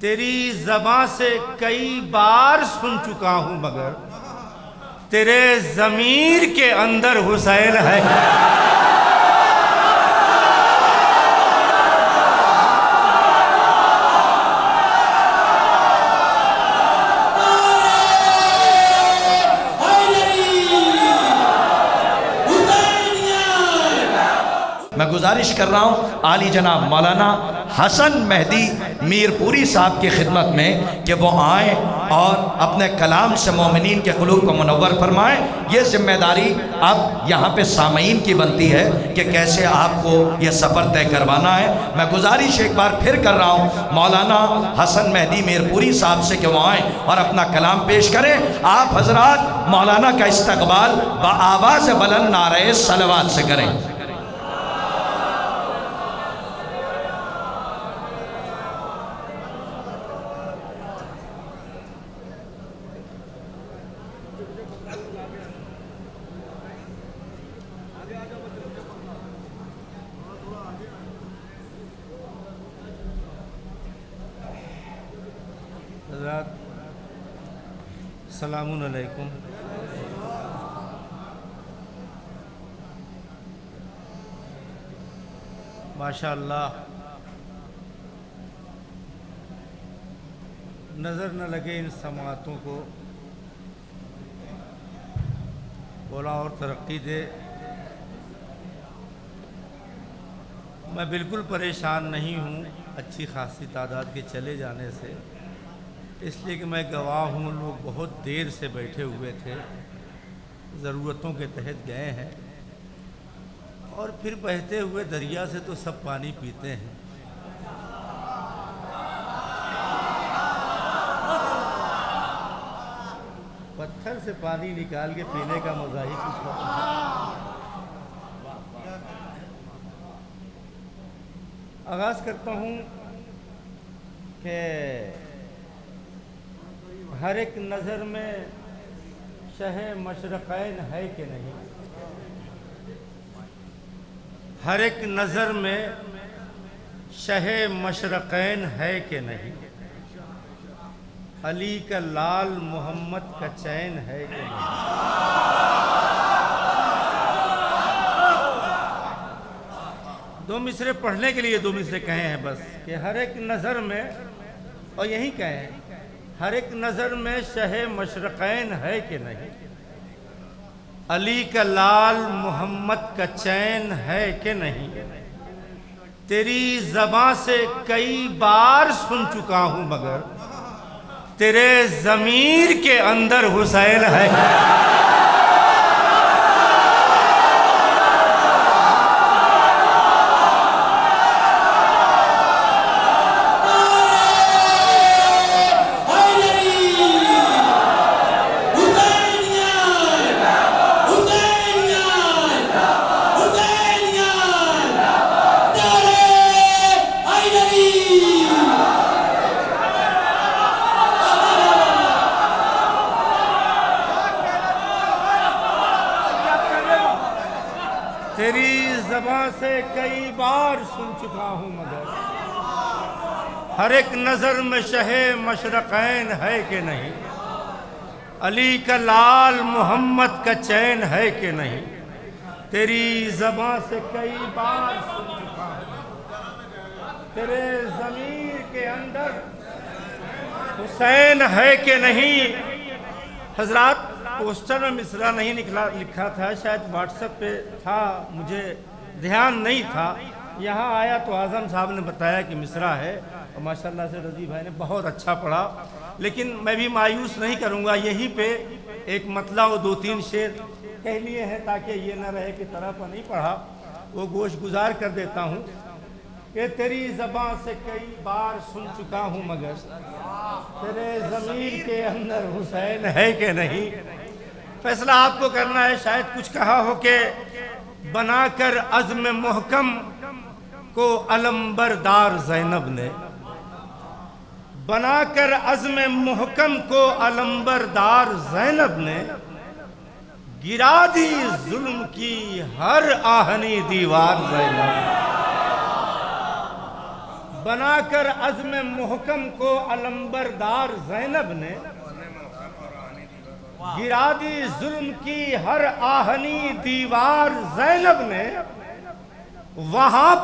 تیری زباں سے کئی بار سن چکا ہوں مگر تیرے ضمیر کے اندر حسین ہے۔ میں گزارش کر رہا ہوں عالی جناب مولانا حسن مہدی میر پوری صاحب کی خدمت میں کہ وہ آئیں اور اپنے کلام سے مومنین کے قلوب کو منور فرمائیں۔ یہ ذمہ داری اب یہاں پہ سامعین کی بنتی ہے کہ کیسے آپ کو یہ سفر طے کروانا ہے۔ میں گزارش ایک بار پھر کر رہا ہوں مولانا حسن مہدی میر پوری صاحب سے کہ وہ آئیں اور اپنا کلام پیش کریں۔ آپ حضرات مولانا کا استقبال بآواز بلند نعرہ صلوات سے کریں۔ حضرات السلام علیکم۔ ماشاءاللہ نظر نہ لگے ان سماعتوں کو، مولا اور ترقی دے۔ میں بالکل پریشان نہیں ہوں اچھی خاصی تعداد کے چلے جانے سے، اس لیے کہ میں گواہ ہوں لوگ بہت دیر سے بیٹھے ہوئے تھے، ضرورتوں کے تحت گئے ہیں، اور پھر بہتے ہوئے دریا سے تو سب پانی پیتے ہیں۔ پتھر سے پانی نکال کے پینے کا مزہ ہی کچھ ہے۔ آغاز کرتا ہوں کہ ہر ایک نظر میں شہ مشرقین ہے کہ نہیں، ہر ایک نظر میں شہ مشرقین ہے کہ نہیں، علی کا لال محمد کا چین ہے کہ نہیں۔ دو مصرے پڑھنے کے لیے دو مصرے کہے ہیں بس، کہ ہر ایک نظر میں، اور یہی کہیں ہر ایک نظر میں شہ مشرقین ہے کہ نہیں، علی کا لال محمد کا چین ہے کہ نہیں۔ تیری زباں سے کئی بار سن چکا ہوں مگر تیرے ضمیر کے اندر حسین ہے۔ تیری زبان سے کئی بار سن چکا ہوں مگر ہر ایک نظر میں شہ مشرقین ہے کہ نہیں، علی کا لال محمد کا چین ہے کہ نہیں۔ تیری زبان سے کئی بار سن چکا ہوں، تیرے ضمیر کے اندر حسین ہے کہ نہیں۔ حضرات پوسٹر میں مصرع نہیں لکھا تھا، شاید واٹس ایپ پہ تھا، مجھے دھیان نہیں تھا، یہاں آیا تو اعظم صاحب نے بتایا کہ مصرع ہے، اور ماشاءاللہ سے رضی بھائی نے بہت اچھا پڑھا۔ لیکن میں بھی مایوس نہیں کروں گا، یہیں پہ ایک مطلع و دو تین شعر کہہ لیے ہیں تاکہ یہ نہ رہے کہ طرح پر نہیں پڑھا، وہ گوش گزار کر دیتا ہوں کہ تیری زبان سے کئی بار سن چکا ہوں مگر تیرے ضمیر کے اندر حسین ہے کہ نہیں۔ فیصلہ آپ کو کرنا ہے، شاید کچھ کہا ہو کہ بنا کر عزم محکم کو علمبردار زینب نے، بنا کر عزم محکم کو علمبردار زینب نے، گرا دی ظلم کی ہر آہنی دیوار زینب، بنا کر عزم محکم کو علمبردار زینب نے، گرا دی ظلم کی ہر آہنی دیوار زینب نے، وہاں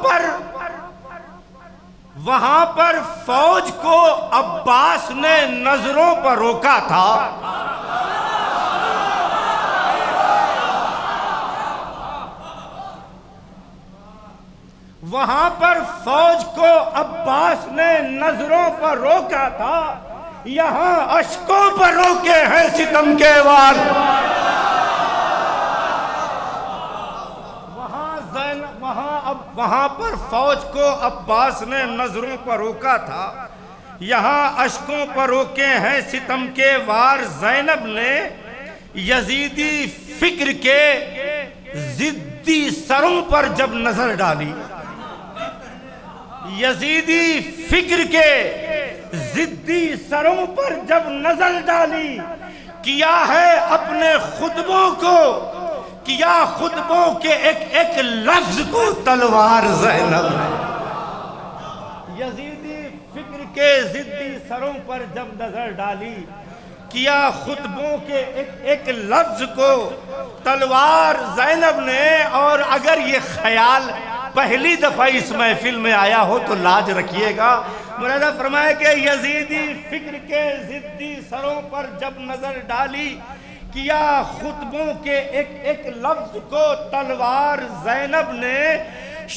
پر فوج کو عباس نے نظروں پر روکا تھا، وہاں پر فوج کو عباس نے نظروں پر روکا تھا، یہاں اشکوں پر روکے ہیں ستم کے وار۔ وہاں پر فوج کو عباس نے نظروں پر روکا تھا، یہاں اشکوں پر روکے ہیں ستم کے وار۔ زینب نے یزیدی فکر کے ضدی سروں پر جب نظر ڈالی، یزیدی فکر کے ضدی سروں پر جب نظر ڈالی، کیا ہے اپنے خطبوں کو، کیا خطبوں کے ایک لفظ کو تلوار زینب نے۔ یزیدی فکر کے ضدی سروں پر جب نظر ڈالی، کیا خطبوں کے ایک لفظ کو تلوار زینب نے۔ اور اگر یہ خیال پہلی دفعہ اس محفل میں آیا ہو تو لاج رکھیے گا، مولانا فرمایا کہ یزیدی فکر کے ضدی سروں پر جب نظر ڈالی، کیا خطبوں کے ایک لفظ کو تلوار زینب نے۔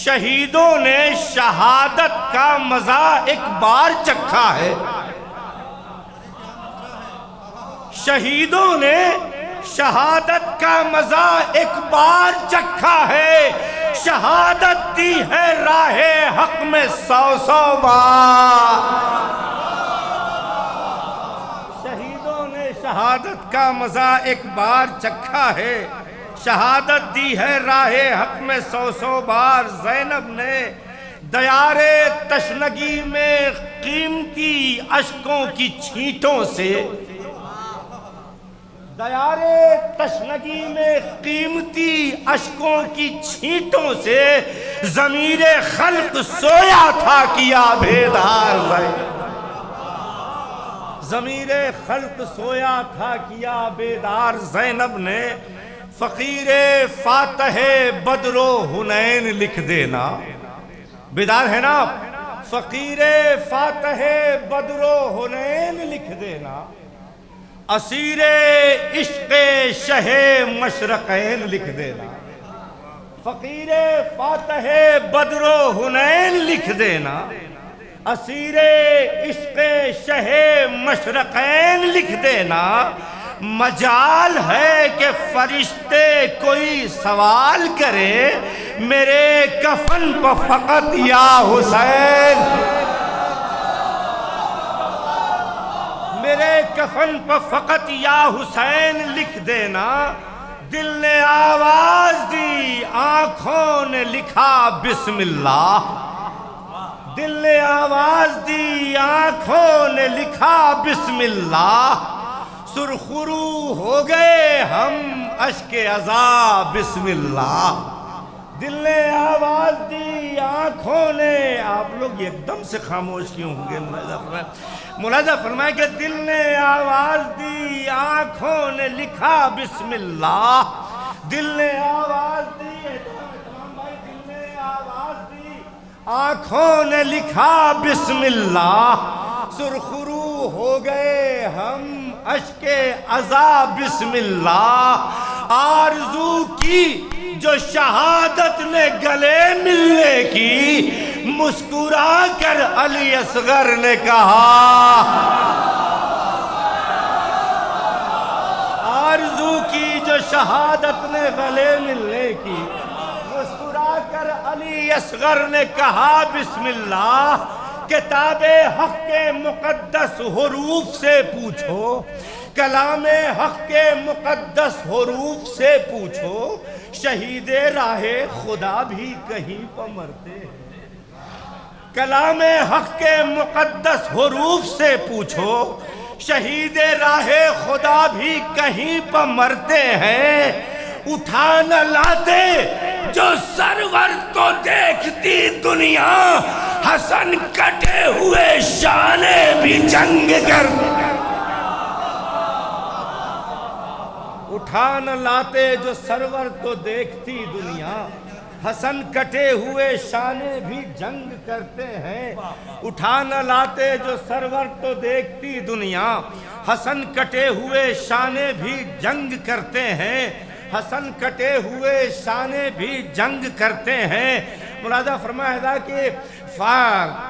شہیدوں نے شہادت کا مزہ ایک بار چکھا ہے، شہیدوں نے شہادت کا مزہ ایک بار چکھا ہے، شہادت دی ہے راہ حق میں 100 بار۔ شہیدوں نے شہادت کا مزہ ایک بار چکھا ہے، شہادت دی ہے راہ حق میں 100 بار۔ زینب نے دیار تشنگی میں قیمتی اشکوں کی چھینٹوں سے، دیار تشنگی میں قیمتی اشکوں کی چھینٹوں سے ضمیر خلق سویا تھا کیا بیدار زینب، ضمیر خلق سویا تھا کیا بیدار زینب نے۔ فقیر فاتح بدر و حنین لکھ دینا، بیدار ہے نا، فقیر فاتح بدر و حنین لکھ دینا، اسیر عشق شہ مشرقین لکھ دینا، فقیر فاتح بدر و حنین لکھ دینا، اسیر عشق شہ مشرقین لکھ دینا۔ مجال ہے کہ فرشتے کوئی سوال کرے، میرے کفن پہ فقط یا حسین، میرے کفن پہ فقط یا حسین لکھ دینا۔ دل نے آواز دی آنکھوں نے لکھا بسم اللہ، دل نے آواز دی آنکھوں نے لکھا بسم اللہ۔ سرخرو ہو گئے ہم اشک عزا بسم اللہ، دل نے آواز دی آنکھوں نے۔ آپ لوگ ایک دم سے خاموش کیوں ہوں گے؟ ملاحظہ فرمائے کہ دل نے آواز دی آنکھوں نے لکھا بسم اللہ، دل نے آواز دی، تمام بھائی، دل نے آواز دی آنکھوں نے لکھا بسم اللہ۔ سرخرو ہو گئے ہم اشک عزا بسم اللہ، آرزو کی جو شہادت نے گلے ملنے کی، مسکرا کر علی اصغر نے کہا، آرزو کی جو شہادت نے گلے ملنے کی، مسکرا کر علی اصغر نے کہا بسم اللہ۔ کتاب حق کے مقدس حروف سے پوچھو، کلام حق کے مقدس حروف سے پوچھو، شہید راہ خدا بھی کہیں پر مرتے ہیں۔ کلام حق کے مقدس حروف سے پوچھو، شہید راہ خدا بھی کہیں پر مرتے ہیں۔ اٹھا نہ لاتے جو سرور کو دیکھتی دنیا، حسن کٹے ہوئے شانے بھی جنگ کر اٹھا نہ لاتے جو سرور تو دیکھتی دنیا حسن کٹے ہوئے شانے بھی جنگ کرتے ہیں اٹھا نہ لاتے جو سرور تو دیکھتی دنیا حسن کٹے ہوئے شانے بھی جنگ کرتے ہیں حسن کٹے ہوئے شانے بھی جنگ کرتے ہیں ملازہ فرمایا ہے کہ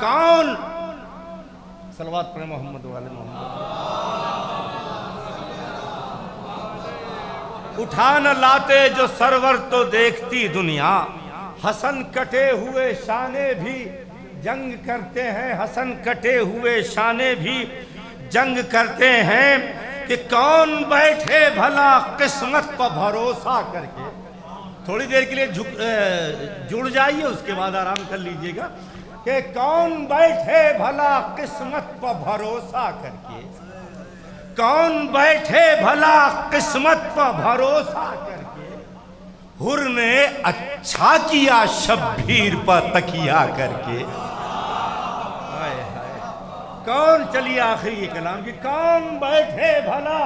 کون صلوات پر محمد والے محمد اٹھا نہ لاتے جو سرور تو دیکھتی دنیا حسن کٹے ہوئے شانے بھی جنگ کرتے ہیں حسن کٹے ہوئے شانے بھی جنگ کرتے ہیں کہ کون بیٹھے بھلا قسمت پر بھروسہ کر کے تھوڑی دیر کے لیے جڑ جائیے اس کے بعد آرام کر لیجئے گا کہ کون بیٹھے بھلا قسمت پر بھروسہ کر کے کون بیٹھے بھلا قسمت پر بھروسہ کر کے حر نے اچھا کیا شبیر پر تکیہ کر کے کون چلیے آخری یہ کلام کہ کون بیٹھے بھلا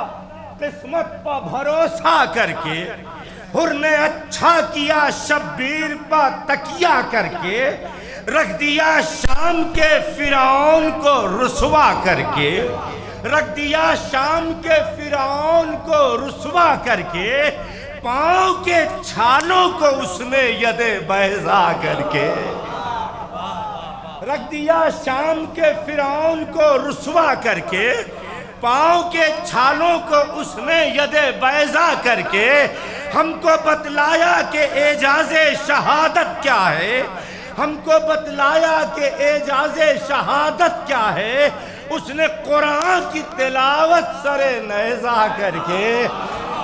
قسمت پر بھروسہ کر کے حر نے اچھا کیا شبیر پر تکیہ کر کے رکھ دیا شام کے فرعون کو رسوا کر کے رکھ دیا شام کے فرعون کو رسوا کر کے پاؤں کے چھالوں کو اس نے ید بیضا کر کے رکھ دیا شام کے فرعون کو رسوا کر کے پاؤں کے چھالوں کو اس نے ید بیضا کر کے ہم کو بتلایا کہ اعجاز شہادت کیا ہے ہم کو بتلایا کہ اعجاز شہادت کیا ہے اس نے قرآن کی تلاوت سر نیزہ کر کے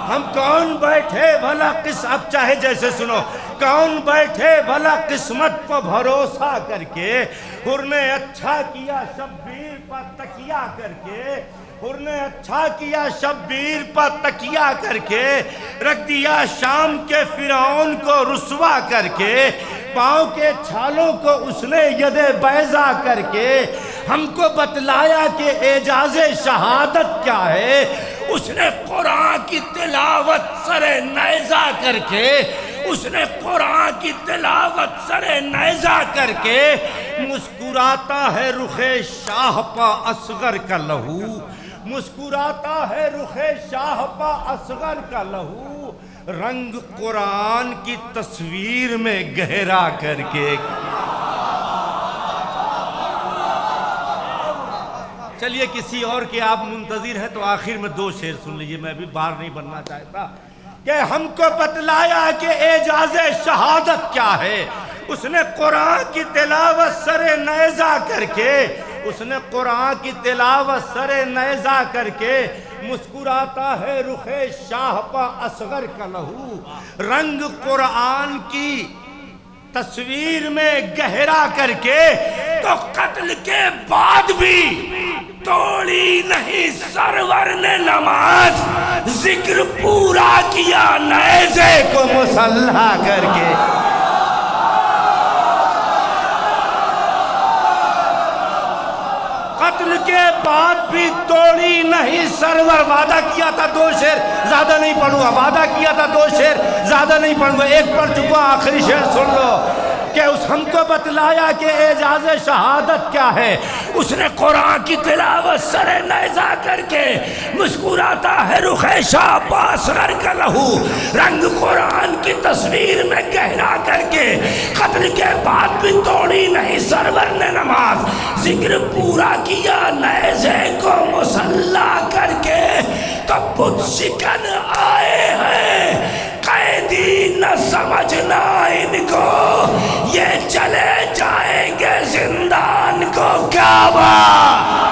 ہم کون بیٹھے بھلا اب چاہے جیسے سنو کون بیٹھے بھلا قسمت پر بھروسہ کر کے حر نے اچھا کیا شبیر پر تکیہ کر کے حر نے اچھا کیا شبیر پر تکیہ کر کے رکھ دیا شام کے فرعون کو رسوا کر کے پاؤں کے چھالوں کو اس نے ید بیضا کر کے ہم کو بتلایا کہ اعجاز شہادت کیا ہے اس نے قرآن کی تلاوت سر نیزہ کر کے اس نے قرآن کی تلاوت سر نیزہ کر کے مسکراتا ہے رخ شاہ پا اصغر کا لہو مسکراتا ہے رخ شاہ پا اصغر کا لہو رنگ قرآن کی تصویر میں گہرا کر کے چلیے کسی اور کے آپ منتظر ہیں تو آخر میں 2 شعر سن لیجئے میں بھی باہر نہیں بننا چاہتا کہ ہم کو بتلایا کہ اعجاز شہادت کیا ہے اس نے قرآن کی تلاوت سر نیزہ کر کے اس نے قرآن کی تلاوت سر نیزہ کر کے مسکراتا ہے رخ شاہ پا اصغر کا لہو رنگ قرآن کی تصویر میں گہرا کر کے تو قتل کے بعد بھی توڑی نہیں سرور نے نماز ذکر پورا کیا نیزے کو مسلح کر کے قتل کے بعد بھی توڑی نہیں سرور وعدہ کیا تھا 2 شعر زیادہ نہیں پڑھوں گا وعدہ کیا تھا 2 شعر زیادہ نہیں پڑھوں گا ایک پڑھ چکا آخری شعر سن لو کہ اس ہم کو بتلایا کہ اعجاز شہادت کیا ہے اس نے قرآن کی تلاوت سر نیزہ کر کے مسکراتا ہے رخ شاہ پا اصغر کا لہو رنگ قرآن کی تصویر میں گہرا کر کے قتل کے بعد بھی توڑی نہیں سرور نے نماز ذکر پورا کیا نیزے کو مسلح کر کے تو بت شکن آئے ہیں قیدی نہ سمجھنا ان کو یہ چلے جائیں گے زندان کو کعبہ